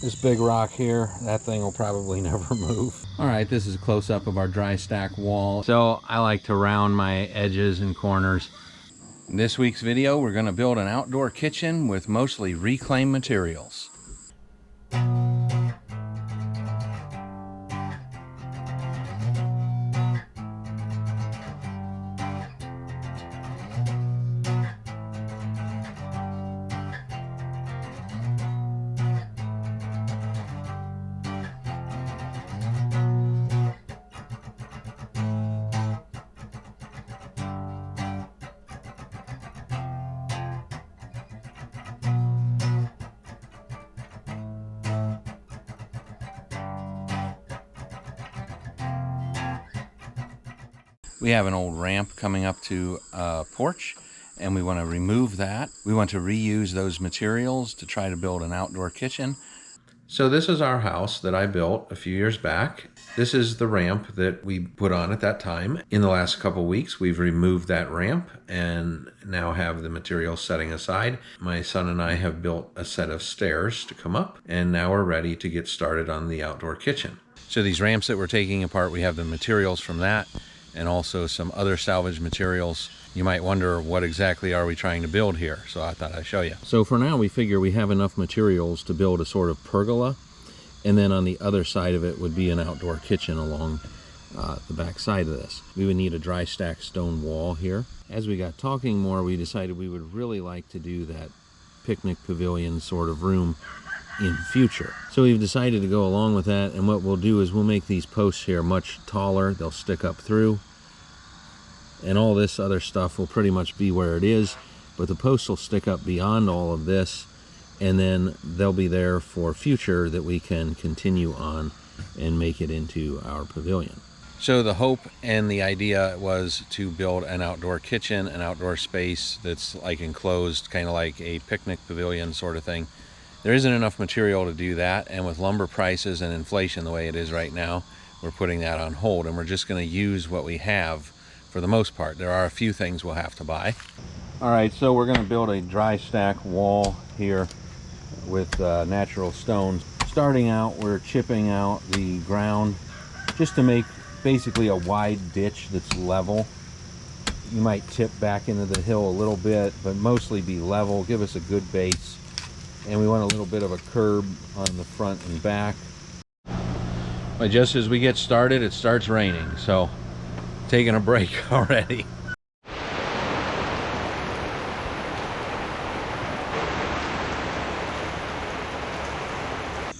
This big rock here, that thing will probably never move. All right, this is a close-up of our dry stack wall. So I like to round my edges and corners. In this week's video, we're gonna build an outdoor kitchen with mostly reclaimed materials. We have an old ramp coming up to a porch, and we want to remove that. We want to reuse those materials to try to build an outdoor kitchen. So this is our house that I built a few years back. This is the ramp that we put on at that time. In the last couple weeks, we've removed that ramp and now have the materials setting aside. My son and I have built a set of stairs to come up, and now we're ready to get started on the outdoor kitchen. So these ramps that we're taking apart, we have the materials from that, and also some other salvage materials. You might wonder, what exactly are we trying to build here? So I thought I'd show you. So for now, we figure we have enough materials to build a sort of pergola, and then on the other side of it would be an outdoor kitchen along the back side of this. We would need a dry stack stone wall here. As we got talking more, we decided we would really like to do that picnic pavilion sort of room in future. So we've decided to go along with that, and what we'll do is we'll make these posts here much taller. They'll stick up through, and all this other stuff will pretty much be where it is, but the posts will stick up beyond all of this, and then they'll be there for future that we can continue on and make it into our pavilion. So the hope and the idea was to build an outdoor kitchen, an outdoor space that's like enclosed, kind of like a picnic pavilion sort of thing. There isn't enough material to do that, and with lumber prices and inflation the way it is right now, we're putting that on hold, and we're just going to use what we have for the most part. There are a few things we'll have to buy. All right, so we're going to build a dry stack wall here with natural stones. Starting out, we're chipping out the ground just to make basically a wide ditch that's level. You might tip back into the hill a little bit, but mostly be level, give us a good base. And we want a little bit of a curb on the front and back. But just as we get started, it starts raining, so taking a break already.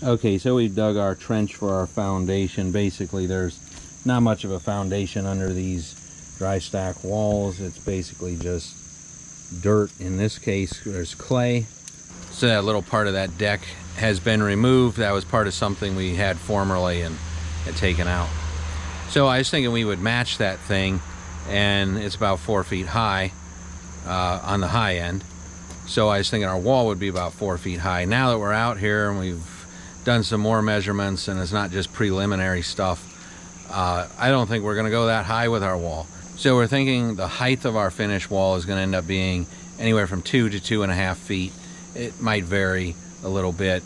Okay, so we've dug our trench for our foundation. Basically, there's not much of a foundation under these dry stack walls. It's basically just dirt. In this case, there's clay. So that little part of that deck has been removed. That was part of something we had formerly and had taken out. So I was thinking we would match that thing, and it's about 4 feet high on the high end. So I was thinking our wall would be about 4 feet high. Now that we're out here and we've done some more measurements and it's not just preliminary stuff, I don't think we're gonna go that high with our wall. So we're thinking the height of our finished wall is gonna end up being anywhere from 2 to 2.5 feet. It might vary a little bit.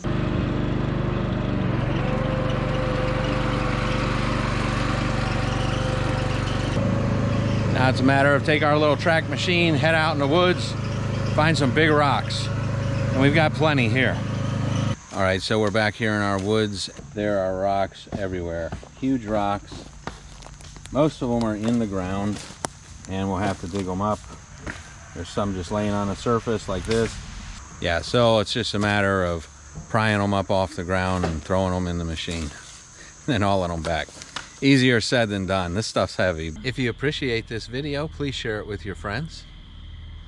Now it's a matter of take our little track machine, head out in the woods, find some big rocks. And we've got plenty here. All right, so we're back here in our woods. There are rocks everywhere, huge rocks. Most of them are in the ground, and we'll have to dig them up. There's some just laying on the surface like this. Yeah, so it's just a matter of prying them up off the ground and throwing them in the machine, then hauling them back. Easier said than done. This stuff's heavy. If you appreciate this video, please share it with your friends.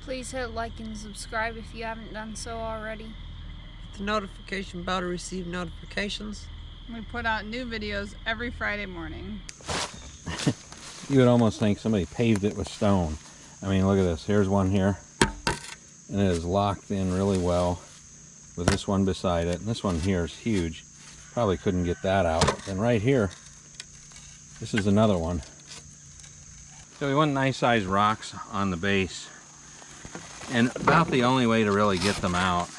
Please hit like and subscribe if you haven't done so already. Hit the notification bell to receive notifications. We put out new videos every Friday morning. You would almost think somebody paved it with stone. I mean, look at this. Here's one here. And it is locked in really well with this one beside it. And this one here is huge. Probably couldn't get that out. And right here, this is another one. So we want nice sized rocks on the base. And about the only way to really get them out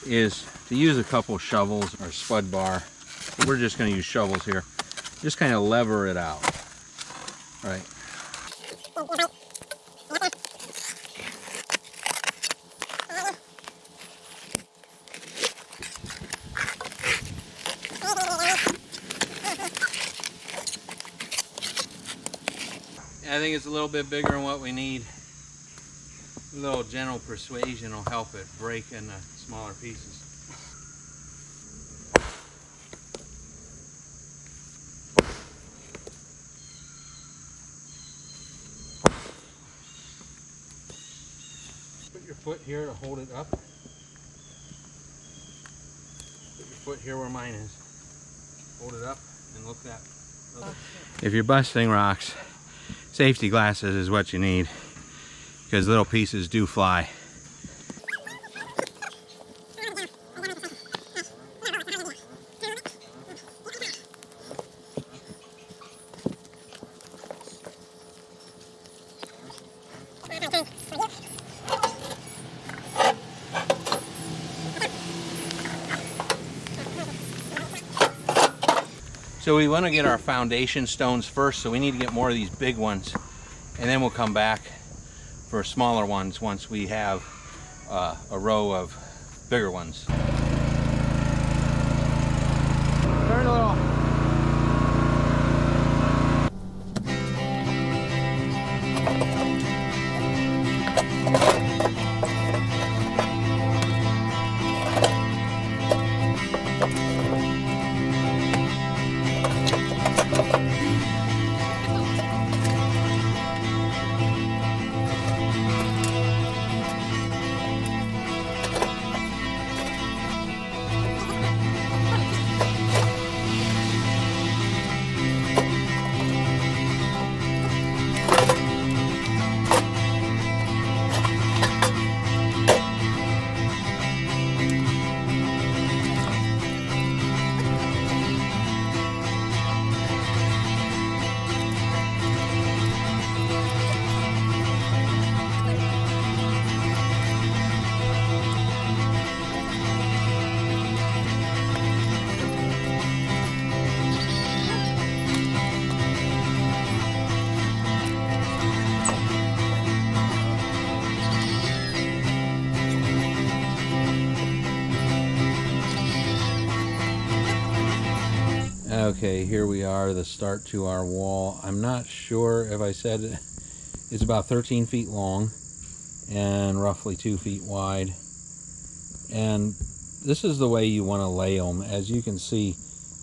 is to use a couple shovels or spud bar. We're just going to use shovels here. Just kind of lever it out. Right. I think it's a little bit bigger than what we need. A little gentle persuasion will help it break into smaller pieces. Put your foot here to hold it up. Put your foot here where mine is. Hold it up and look that. If you're busting rocks, safety glasses is what you need, because little pieces do fly. So we want to get our foundation stones first, so we need to get more of these big ones, and then we'll come back for smaller ones once we have a row of bigger ones. Turn a little. Okay, here we are, the start to our wall. I'm not sure if I said it's about 13 feet long and roughly 2 feet wide. And this is the way you want to lay them. As you can see,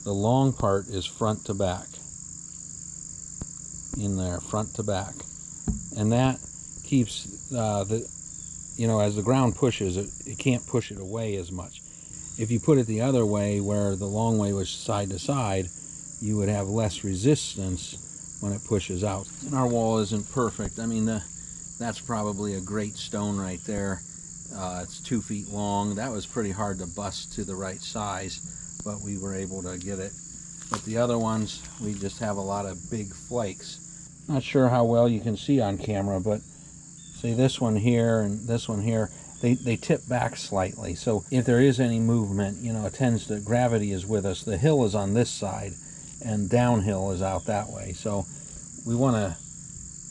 the long part is front to back. In there, front to back. And that keeps as the ground pushes, it can't push it away as much. If you put it the other way, where the long way was side to side, you would have less resistance when it pushes out. And our wall isn't perfect. I mean, that's probably a great stone right there. It's 2 feet long. That was pretty hard to bust to the right size, but we were able to get it. But the other ones, we just have a lot of big flakes. Not sure how well you can see on camera, but see this one here and this one here, they tip back slightly. So if there is any movement, it tends to, gravity is with us. The hill is on this side and downhill is out that way. So we want to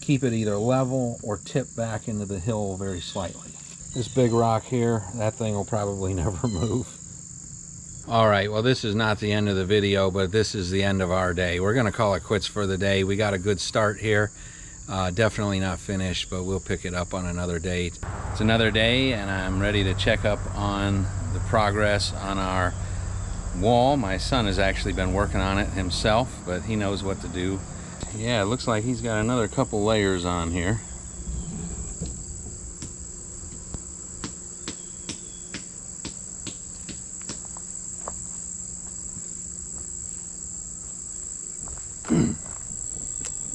keep it either level or tip back into the hill very slightly. This big rock here, that thing will probably never move. All right, well, this is not the end of the video, but this is the end of our day. We're going to call it quits for the day. We got a good start here. Definitely not finished, but we'll pick it up on another date. It's another day, and I'm ready to check up on the progress on our wall. My son has actually been working on it himself, but he knows what to do. Yeah, it looks like he's got another couple layers on here.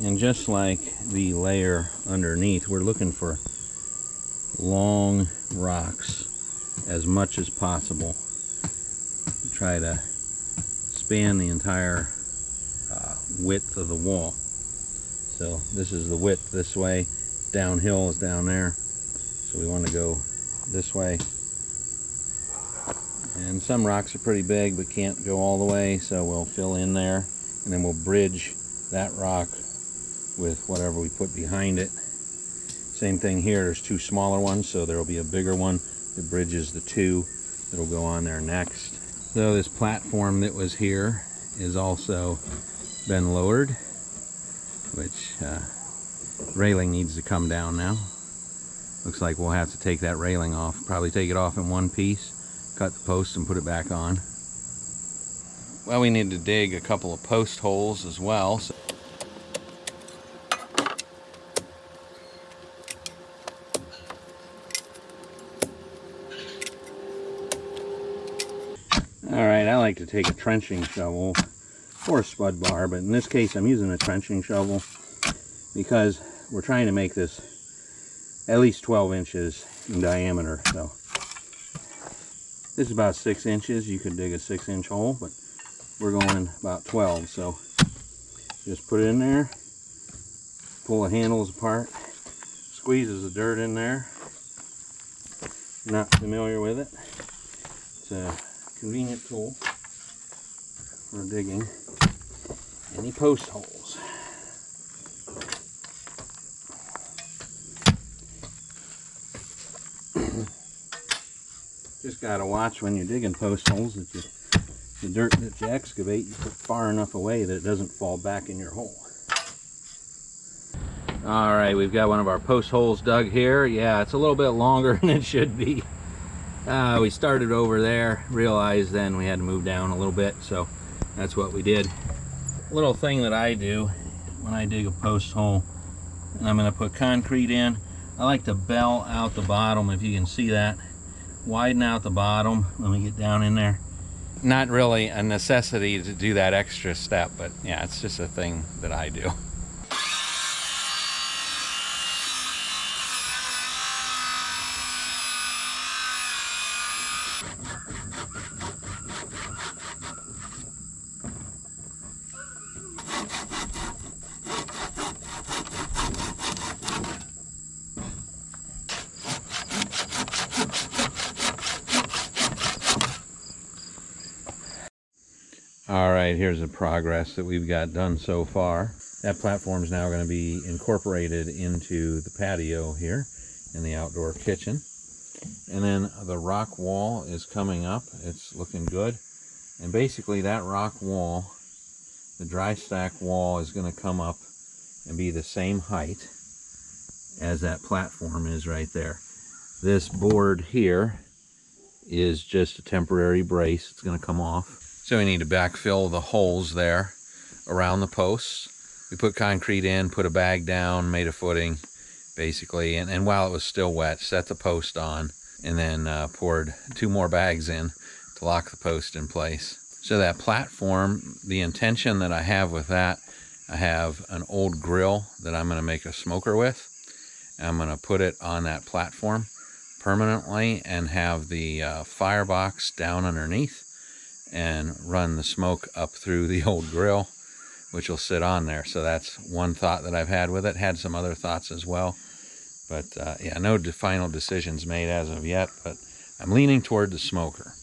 And just like the layer underneath, we're looking for long rocks as much as possible to try to span the entire width of the wall. So this is the width this way, downhill is down there, so we want to go this way and And some rocks are pretty big but can't go all the way, so we'll fill in there, and then we'll bridge that rock with whatever we put behind it. Same thing here, there's two smaller ones, so there will be a bigger one that bridges the two that'll go on there next. So this platform that was here is also been lowered, which railing needs to come down now. Looks like we'll have to take that railing off, probably take it off in one piece, cut the post and put it back on. Well, we need to dig a couple of post holes as well. So alright, I like to take a trenching shovel or a spud bar, but in this case I'm using a trenching shovel because we're trying to make this at least 12 inches in diameter. So this is about 6 inches. You could dig a 6-inch hole, but we're going about 12. So just put it in there, pull the handles apart, squeezes the dirt in there. If you're not familiar with it, it's a convenient tool for digging any post holes. Just gotta watch when you're digging post holes that the dirt that you excavate, you put far enough away that it doesn't fall back in your hole. Alright, we've got one of our post holes dug here. Yeah, it's a little bit longer than it should be. We started over there, realized then we had to move down a little bit, so that's what we did. A little thing that I do when I dig a post hole, and I'm going to put concrete in, I like to bell out the bottom, if you can see that. Widen out the bottom when we get down in there. Not really a necessity to do that extra step, but yeah, it's just a thing that I do. Alright, here's the progress that we've got done so far. That platform is now going to be incorporated into the patio here in the outdoor kitchen. And then the rock wall is coming up. It's looking good. And basically that rock wall, the dry stack wall, is going to come up and be the same height as that platform is right there. This board here is just a temporary brace. It's going to come off. So we need to backfill the holes there around the posts. We put concrete in, put a bag down, made a footing basically, and while it was still wet, set the post on, and then poured 2 more bags in to lock the post in place. So that platform, the intention that I have with that, I have an old grill that I'm going to make a smoker with. I'm going to put it on that platform permanently and have the firebox down underneath and run the smoke up through the old grill, which will sit on there. So that's one thought that I've had with it. Had some other thoughts as well, but yeah, no final decisions made as of yet, but I'm leaning toward the smoker.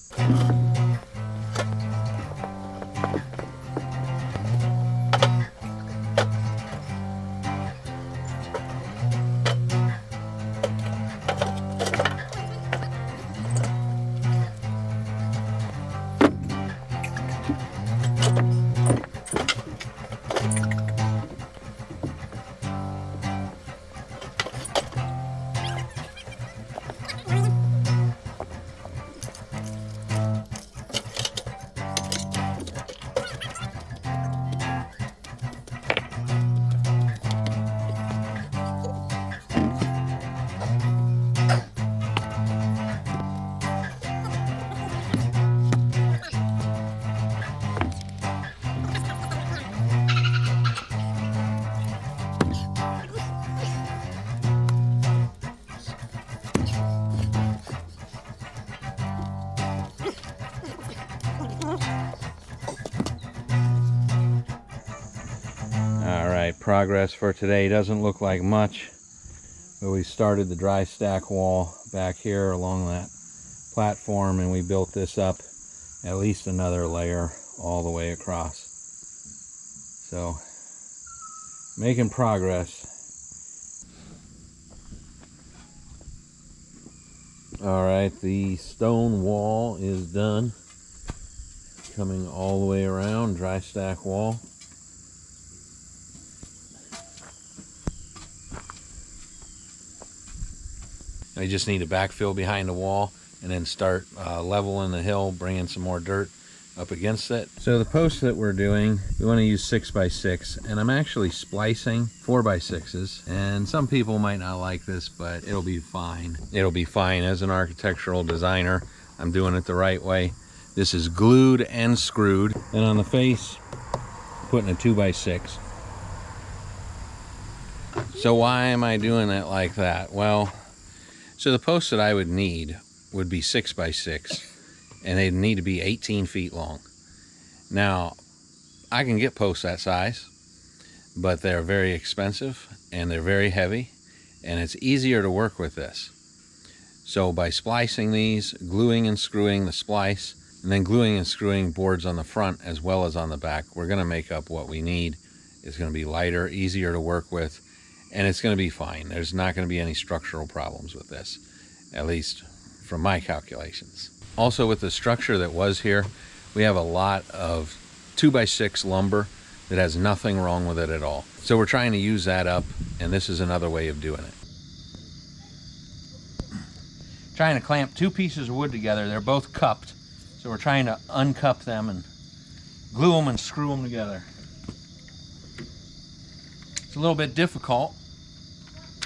Progress for today doesn't look like much, but we started the dry stack wall back here along that platform, and we built this up at least another layer all the way across. So, making progress. Alright, the stone wall is done. Coming all the way around, dry stack wall. We just need to backfill behind the wall and then start leveling the hill, bringing some more dirt up against it. So the posts that we're doing, we want to use 6x6, and I'm actually splicing 4x6s, and some people might not like this, but it'll be fine. It'll be fine. As an architectural designer, I'm doing it the right way. This is glued and screwed, and on the face, putting a 2x6. So why am I doing it like that? Well, so the posts that I would need would be 6x6, and they'd need to be 18 feet long. Now, I can get posts that size, but they're very expensive and they're very heavy, and it's easier to work with this. So by splicing these, gluing and screwing the splice, and then gluing and screwing boards on the front as well as on the back, we're going to make up what we need. It's going to be lighter, easier to work with, and it's going to be fine. There's not going to be any structural problems with this, at least from my calculations. Also, with the structure that was here, we have a lot of 2x6 lumber that has nothing wrong with it at all. So we're trying to use that up, and this is another way of doing it. Trying to clamp two pieces of wood together. They're both cupped, so we're trying to uncup them and glue them and screw them together. It's a little bit difficult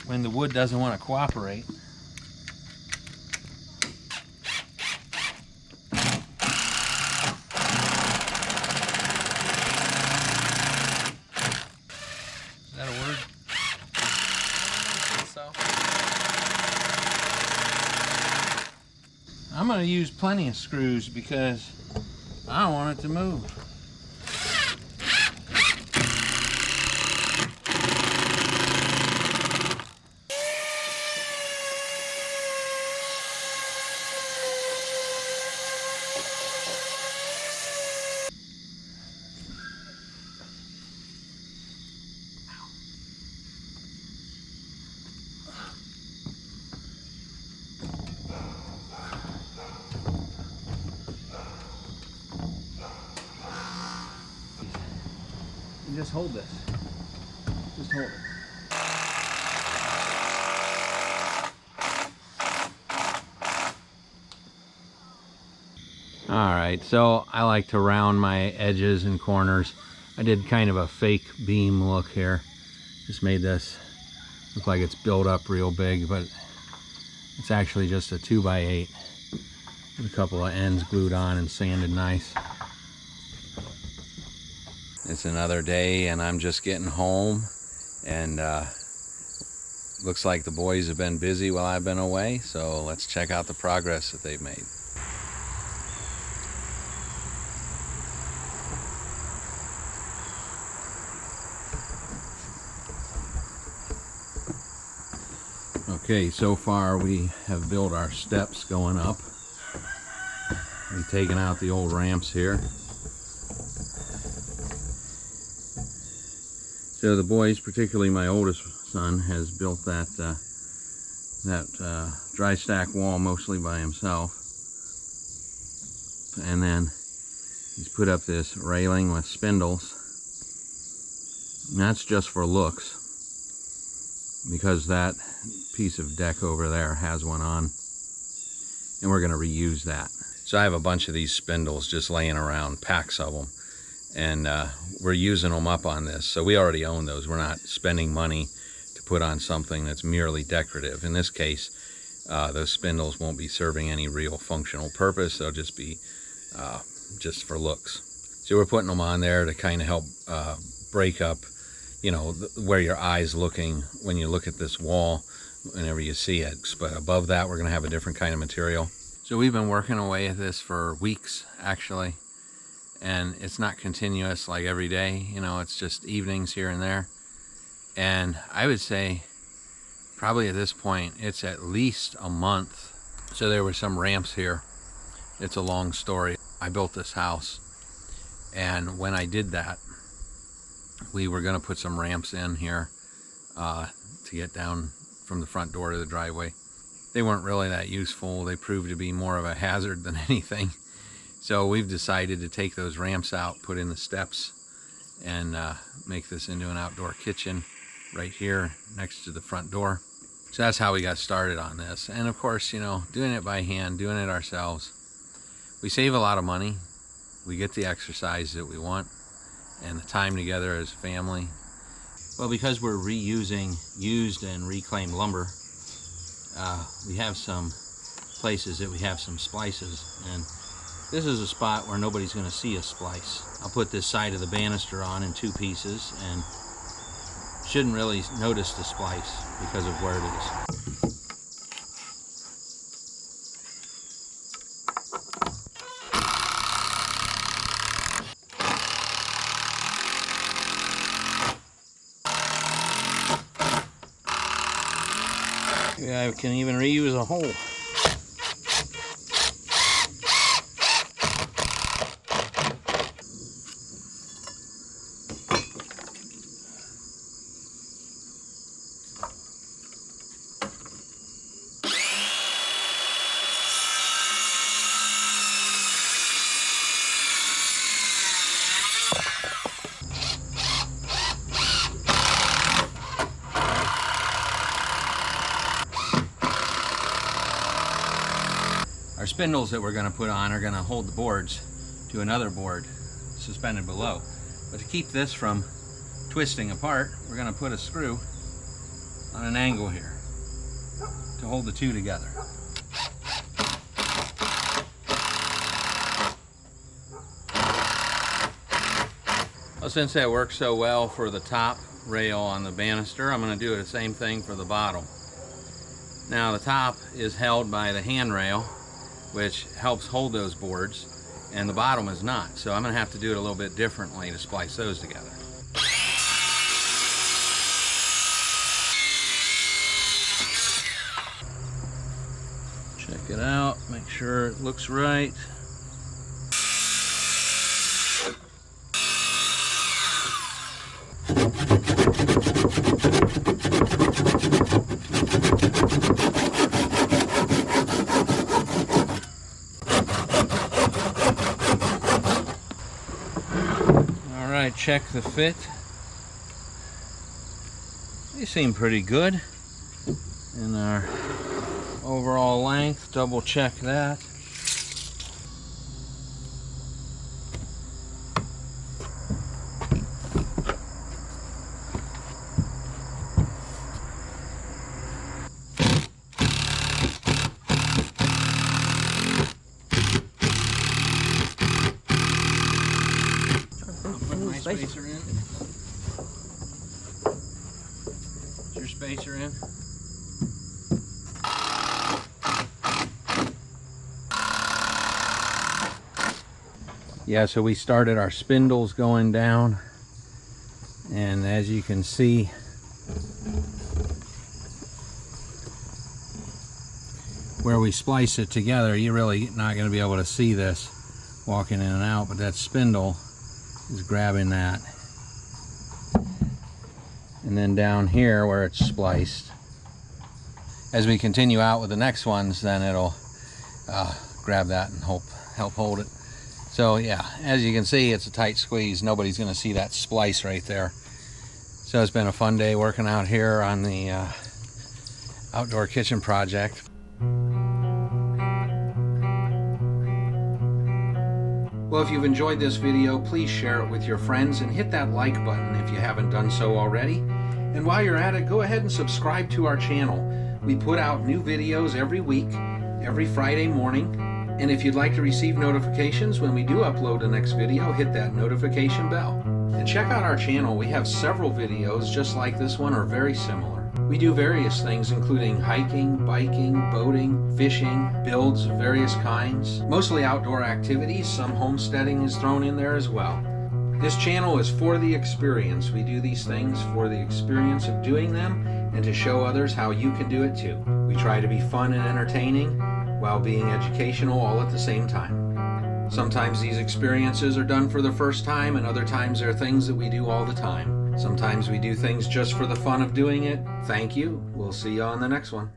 when the wood doesn't want to cooperate. Is that a word? So. I'm going to use plenty of screws because I don't want it to move. Just hold this. Just hold it. Alright, so I like to round my edges and corners. I did kind of a fake beam look here. Just made this look like it's built up real big, but it's actually just a 2x8 with a couple of ends glued on and sanded nice. It's another day and I'm just getting home, and looks like the boys have been busy while I've been away, so let's check out the progress that they've made. Okay, so far we have built our steps going up. We've taken out the old ramps here. So the boys, particularly my oldest son, has built that dry stack wall mostly by himself. And then he's put up this railing with spindles. And that's just for looks, because that piece of deck over there has one on, and we're going to reuse that. So I have a bunch of these spindles just laying around, packs of them. And we're using them up on this, so we already own those. We're not spending money to put on something that's merely decorative. In this case, those spindles won't be serving any real functional purpose. They'll just be just for looks. So we're putting them on there to kind of help break up, you know, where your eye's looking when you look at this wall whenever you see it. But above that, we're going to have a different kind of material. So we've been working away at this for weeks, actually. And it's not continuous like every day, you know, it's just evenings here and there. And I would say probably at this point it's at least a month. So there were some ramps here. It's a long story. I built this house, and when I did that, we were going to put some ramps in here to get down from the front door to the driveway. They weren't really that useful. They proved to be more of a hazard than anything. So we've decided to take those ramps out, put in the steps, and make this into an outdoor kitchen right here next to the front door. So that's how we got started on this. And of course, you know, doing it by hand, doing it ourselves, we save a lot of money. We get the exercise that we want and the time together as a family. Well, because we're reusing used and reclaimed lumber, we have some places that we have some splices, and this is a spot where nobody's going to see a splice. I'll put this side of the banister on in 2 pieces and shouldn't really notice the splice because of where it is. Yeah, I can even reuse a hole. Our spindles that we're going to put on are going to hold the boards to another board suspended below. But to keep this from twisting apart, we're going to put a screw on an angle here to hold the 2 together. Well, since that works so well for the top rail on the banister, I'm going to do the same thing for the bottom. Now the top is held by the handrail, which helps hold those boards, and the bottom is not. So I'm going to have to do it a little bit differently to splice those together. Check it out, make sure it looks right. Check the fit. They seem pretty good in our overall length. Double check that. Spacer in. Is your spacer in? Yeah, so we started our spindles going down, and as you can see, where we splice it together, you're really not going to be able to see this walking in and out, but that spindle is grabbing that. And then down here where it's spliced, as we continue out with the next ones, then it'll grab that and help hold it. So yeah, as you can see, it's a tight squeeze. Nobody's going to see that splice right there. So it's been a fun day working out here on the outdoor kitchen project. Well, if you've enjoyed this video, please share it with your friends and hit that like button if you haven't done so already. And while you're at it, go ahead and subscribe to our channel. We put out new videos every week, every Friday morning. And if you'd like to receive notifications when we do upload the next video, hit that notification bell. And check out our channel. We have several videos just like this one or very similar. We do various things including hiking, biking, boating, fishing, builds of various kinds, mostly outdoor activities. Some homesteading is thrown in there as well. This channel is for the experience. We do these things for the experience of doing them and to show others how you can do it too. We try to be fun and entertaining while being educational all at the same time. Sometimes these experiences are done for the first time, and other times they're things that we do all the time. Sometimes we do things just for the fun of doing it. Thank you. We'll see you on the next one.